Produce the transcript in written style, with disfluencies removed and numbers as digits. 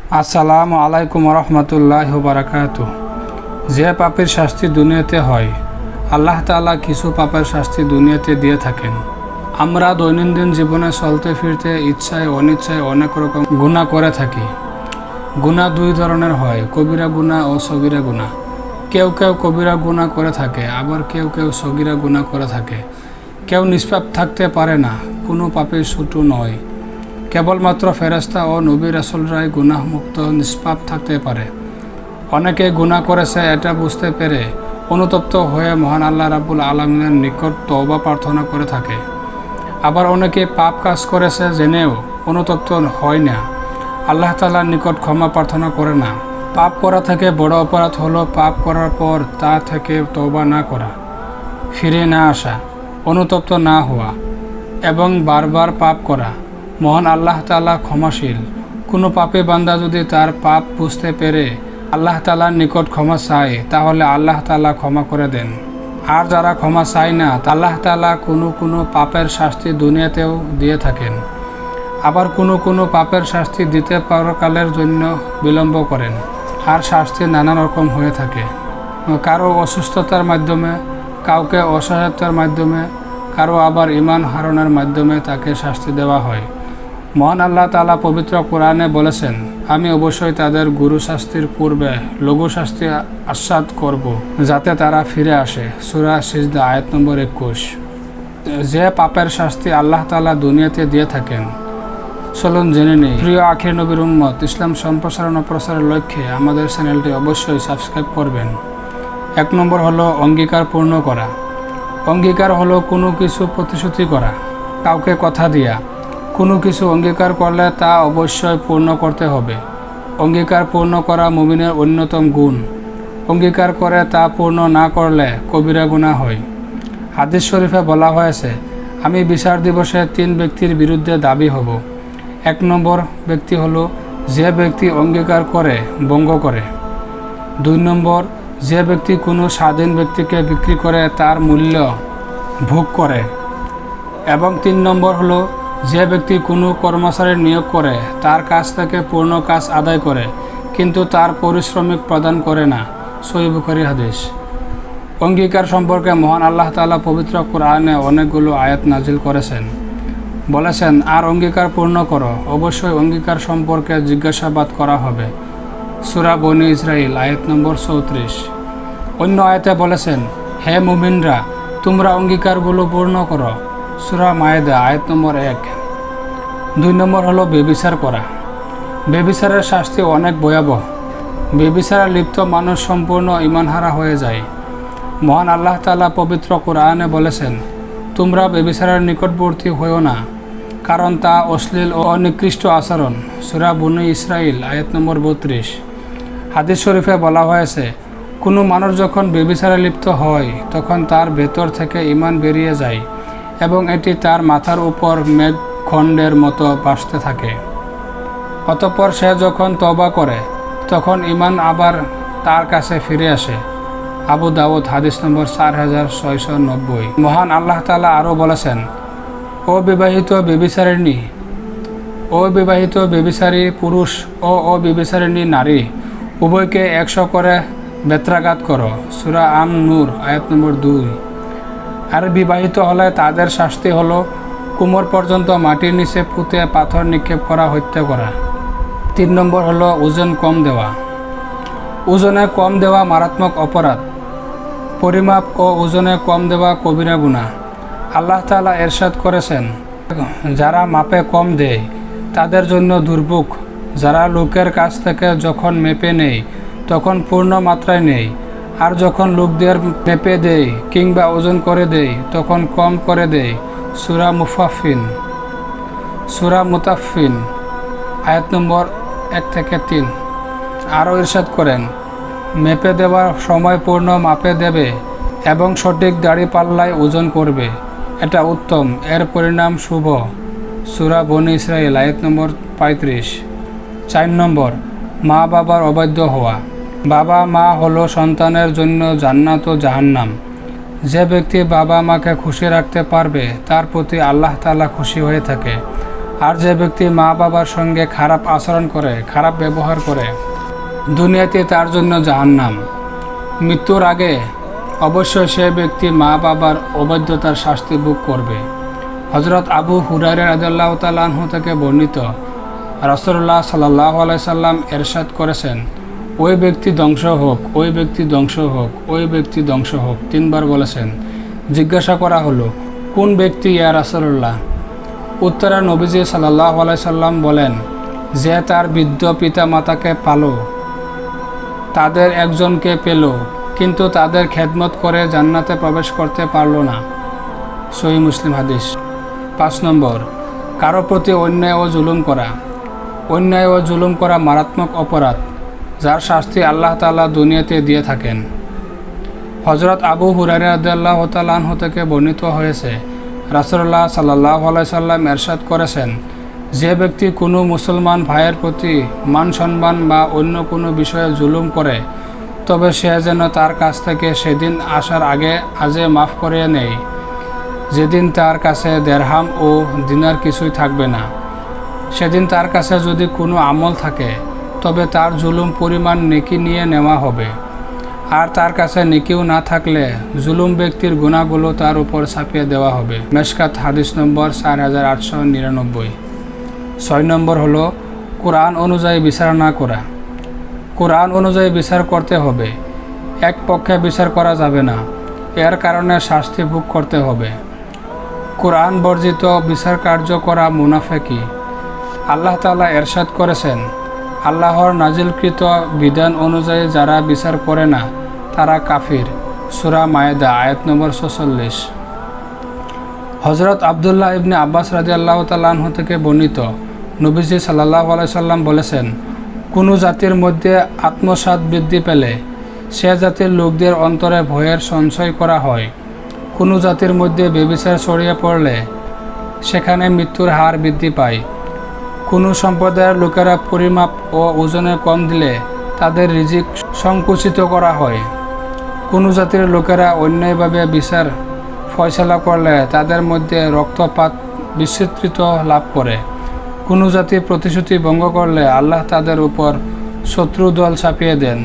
আসসালামু আলাইকুম রহমতুল্লাহ বারাকাতুহু। যে পাপের শাস্তি দুনিয়াতে হয়, আল্লাহ তাআলা কিছু পাপের শাস্তি দুনিয়াতে দিয়ে থাকেন। আমরা দৈনন্দিন জীবনে চলতে ফিরতে ইচ্ছায় অনিচ্ছায় অনেক রকম গুনাহ করে থাকি। গুনাহ দুই ধরনের হয়, কবিরা গুনাহ ও সগীরা গুনাহ। কেউ কেউ কবিরা গুনাহ করে থাকে, আবার কেউ কেউ সগীরা গুনাহ করে থাকে। কেউ নিষ্পাপ থাকতে পারে না, কোনো পাপের ছোটো নয়। কেবলমাত্র ফেরেশতা ও নবী রাসূলরাই গুনাহমুক্ত নিষ্পাপ থাকতে পারে। অনেকে গুনাহ করেছে এটা বুঝতে পেরে অনুতপ্ত হয়ে মহান আল্লাহ রাব্বুল আলামিনের নিকট তওবা প্রার্থনা করে থাকে। আবার অনেকে পাপ কাজ করেছে জেনেও অনুতপ্ত হয় না, আল্লাহ তাআলার নিকট ক্ষমা প্রার্থনা করে না। পাপ করা থেকে বড় অপরাধ হলো পাপ করার পর তা থেকে তওবা না করা, ফিরে না আসা, অনুতপ্ত না হওয়া এবং বারবার পাপ করা। মহান আল্লাহ তাআলা ক্ষমাশীল। কোনো পাপী বান্দা যদি তার পাপ বুঝতে পেরে আল্লাহ তাআলার নিকট ক্ষমা চায়, তাহলে আল্লাহ তাআলা ক্ষমা করে দেন। আর যারা ক্ষমা চায় না, আল্লাহ তাআলা কোনো পাপের শাস্তি দুনিয়াতেও দিয়ে থাকেন। আবার কোনো পাপের শাস্তি দিতে পরকালের জন্য বিলম্ব করেন। আর শাস্তি নানা রকম হয়ে থাকে, কারো অসুস্থতার মাধ্যমে, কাউকে অসহায়তার মাধ্যমে, কারো আবার ঈমান হারানোর মাধ্যমে তাকে শাস্তি দেওয়া হয়। মহান আল্লাহ তাআলা পবিত্র কোরআনে বলেছেন, আমি অবশ্যই তাদের গুরু শাস্তির পূর্বে লঘু শাস্তি আস্বাদ করব, যাতে তারা ফিরে আসে। সূরা সিজদা আয়াত নম্বর 21। যে পাপের শাস্তি আল্লাহ তাআলা দুনিয়াতে দিয়ে থাকেন, চলুন জেনে নেই। প্রিয় আখির নবীর উম্মত, ইসলাম সম্প্রসারণ ও প্রসারের লক্ষ্যে আমাদের চ্যানেলটি অবশ্যই সাবস্ক্রাইব করবেন। 1 নম্বর হলো অঙ্গীকার পূর্ণ করা। অঙ্গীকার হলো কোনো কিছু প্রতিশ্রুতি করা, কাউকে কথা দেয়া। কোনো কিছু অঙ্গীকার করলে তা অবশ্যই পূর্ণ করতে হবে। অঙ্গীকার পূর্ণ করা মুমিনের অন্যতম গুণ। অঙ্গীকার করে তা পূর্ণ না করলে কবিরা গুনাহ হয়। হাদিস শরীফে বলা হয়েছে, আমি বিচার দিবসে 3 ব্যক্তির বিরুদ্ধে দাবী হব। 1 নম্বর ব্যক্তি হলো যে ব্যক্তি অঙ্গীকার করে ভঙ্গ করে। 2 নম্বর, যে ব্যক্তি কোনো স্বাধীন ব্যক্তিকে বিক্রি করে তার মূল্য ভোগ করে। এবং 3 নম্বর হলো যে ব্যক্তি কোনো কর্মচারী নিয়োগ করে তার কাছ থেকে পূর্ণ কাজ আদায় করে কিন্তু তার পারিশ্রমিক প্রদান করে না। সহিহ বুখারী হাদিস। অঙ্গীকার সম্পর্কে মহান আল্লাহ তাআলা পবিত্র কোরআনে অনেকগুলো আয়াত নাজিল করেছেন। বলেছেন, আর অঙ্গীকার পূর্ণ করো, অবশ্যই অঙ্গীকার সম্পর্কে জিজ্ঞাসাবাদ করা হবে। সূরা বনী ইসরাইল আয়াত নম্বর 34। অন্য আয়াতে বলেছেন, হে মুমিনরা, তোমরা অঙ্গীকারগুলো পূর্ণ করো। সূরা মায়েদা আয়াত নম্বর 1। 2 নম্বর হলো ব্যভিচার করা। ব্যভিচারের শাস্তি অনেক ভয়াবহ। ব্যভিচারে লিপ্ত মানুষ সম্পূর্ণ ঈমানহারা হয়ে যায়। মহান আল্লাহ তাআলা পবিত্র কোরআনে বলেছেন, তোমরা ব্যভিচারের নিকটবর্তী হও না, কারণ তা অশ্লীল ও নিকৃষ্ট আচরণ। সূরা বনী ইসরাইল আয়াত নম্বর 32। হাদিস শরীফে বলা হয়েছে, কোনো মানুষ যখন ব্যভিচারে লিপ্ত হয় তখন তার ভেতর থেকে ঈমান বেরিয়ে যায় এবং এটি তার মাথার উপর মেঘখণ্ডের মতো ভাসতে থাকে। অতঃপর সে যখন তওবা করে তখন ঈমান আবার তার কাছে ফিরে আসে। আবু দাউদ হাদিস নম্বর 4690। মহান আল্লাহ তাআলা আরও বলেছেন, অবিবাহিত ব্যভিচারী পুরুষ ও অবিবাহিতারিণী নারী উভয়কে 100 করে বেত্রাঘাত করো। সূরা আন-নূর আয়াত নম্বর 2। আর বিবাহিত হলে তাদের শাস্তি হলো কোমর পর্যন্ত মাটির নিচে পুঁতে পাথর নিক্ষেপ করা, হত্যা করা। 3 নম্বর হলো ওজন কম দেওয়া। ওজনে কম দেওয়া মারাত্মক অপরাধ। পরিমাপ ও ওজনে কম দেওয়া কবিরা গুনাহ। আল্লাহ তাআলা ইরশাদ করেছেন, যারা মাপে কম দেয় তাদের জন্য দুর্ভোগ। যারা লোকের কাছ থেকে যখন মেপে নেয় তখন পূর্ণ মাত্রায় নেয়, আর যখন লোকদের মেপে দেয় কিংবা ওজন করে দেয় তখন কম করে দেয়। সূরা মুতাফফিন আয়াত নম্বর 1 থেকে 3। আরও ইরশাদ করেন, মেপে দেওয়ার সময় পূর্ণ মাপে দেবে এবং সঠিক দাড়িপাল্লায় ওজন করবে, এটা উত্তম, এর পরিণাম শুভ। সূরা বনী ইসরাইল আয়াত নম্বর 35। 4 নম্বর, মা বাবার অবাধ্য হওয়া। বাবা মা হলো সন্তানের জন্য জান্নাত ও জাহান্নাম। যে ব্যক্তি বাবা মাকে খুশি রাখতে পারবে তার প্রতি আল্লাহ তাআলা খুশি হয়ে থাকে। আর যে ব্যক্তি মা বাবার সঙ্গে খারাপ আচরণ করে, খারাপ ব্যবহার করে, দুনিয়াতে তার জন্য জাহান্নাম। মৃত্যুর আগে অবশ্যই সে ব্যক্তি মা বাবার অবাধ্যতার শাস্তি ভোগ করবে। হযরত আবু হুরায়রা রাদিয়াল্লাহু তাআলা আনহু থেকে বর্ণিত, রাসূলুল্লাহ সাল্লাল্লাহু আলাইহি সাল্লাম ইরশাদ করেছেন, ওই ব্যক্তি ধ্বংস হোক, ওই ব্যক্তি ধ্বংস হোক, ওই ব্যক্তি ধ্বংস হোক, 3 বার বলেছেন। জিজ্ঞাসা করা হলো, কোন ব্যক্তি ইয়া রাসূলুল্লাহ? উত্তরে নবীজি সাল্লাল্লাহু আলাইহি সাল্লাম বলেন, যে তার বৃদ্ধ পিতা মাতাকে পাল, তাদের একজনকে পেল, কিন্তু তাদের খেদমত করে জান্নাতে প্রবেশ করতে পারল না। সহিহ মুসলিম হাদিস। 5 নম্বর, কারো প্রতি অন্যায় ও জুলুম করা। অন্যায় ও জুলুম করা মারাত্মক অপরাধ, যার শাস্তি আল্লাহ তাআলা দুনিয়াতে দিয়ে থাকেন। হযরত আবু হুরায়রা রাদিয়াল্লাহু তাআলা আনহু থেকে বর্ণিত হয়েছে, রাসূলুল্লাহ সাল্লাল্লাহু আলাইহি সাল্লাম ইরশাদ করেছেন, যে ব্যক্তি কোনো মুসলমান ভাইয়ের প্রতি মান সম্মান বা অন্য কোনো বিষয়ে জুলুম করে, তবে সে যেন তার কাছ থেকে সেদিন আসার আগে আজে মাফ করিয়ে নেয়, যেদিন তার কাছে দিরহাম ও দিনার কিছুই থাকবে না। সেদিন তার কাছে যদি কোনো আমল থাকে, তবে তার জুলুম পরিমাণ নেকি নিয়ে নেওয়া হবে, আর তার কাছে নেকিও না থাকলে জুলুম ব্যক্তির গুনাহগুলো তার উপর চাপিয়ে দেওয়া হবে। মেশকাত হাদিস নম্বর 4899। 6 নম্বর হলো কোরআন অনুযায়ী বিচার না করা। কোরআন অনুযায়ী বিচার করতে হবে, এক পক্ষে বিচার করা যাবে না, এর কারণে শাস্তি ভোগ করতে হবে। কোরআন বর্জিত বিচার কার্য করা মুনাফিকি। আল্লাহ তাআলা ইরশাদ করেছেন, আল্লাহর নাজিলকৃত বিধান অনুযায়ী যারা বিচার করে না তারা কাফির। সূরা মায়েদা আয়াত নম্বর 46। হযরত আব্দুল্লাহ ইবনে আব্বাস রাদিয়াল্লাহু তাআলা আনহু থেকে বর্ণিত, নবীজি সাল্লাল্লাহু আলাইহি সাল্লাম বলেছেন, কোনো জাতির মধ্যে আত্মসাৎ বৃদ্ধি পেলে সে জাতির লোকদের অন্তরে ভয়ের সঞ্চয় করা হয়। কোনো জাতির মধ্যে ব্যভিচার ছড়িয়ে পড়লে সেখানে মৃত্যুর হার বৃদ্ধি পায়। কোনো সম্প্রদায়ের লোকেরা পরিমাপ ও ওজনে কম দিলে তাদের রিজিক সংকুচিত করা হয়। কোনো জাতির লোকেরা অন্যায়ভাবে বিচার ফয়সালা করলে তাদের মধ্যে রক্তপাত বিস্তৃত লাভ করে। কোনো জাতি প্রতিশ্রুতি ভঙ্গ করলে আল্লাহ তাদের উপর শত্রু দল চাপিয়ে দেন।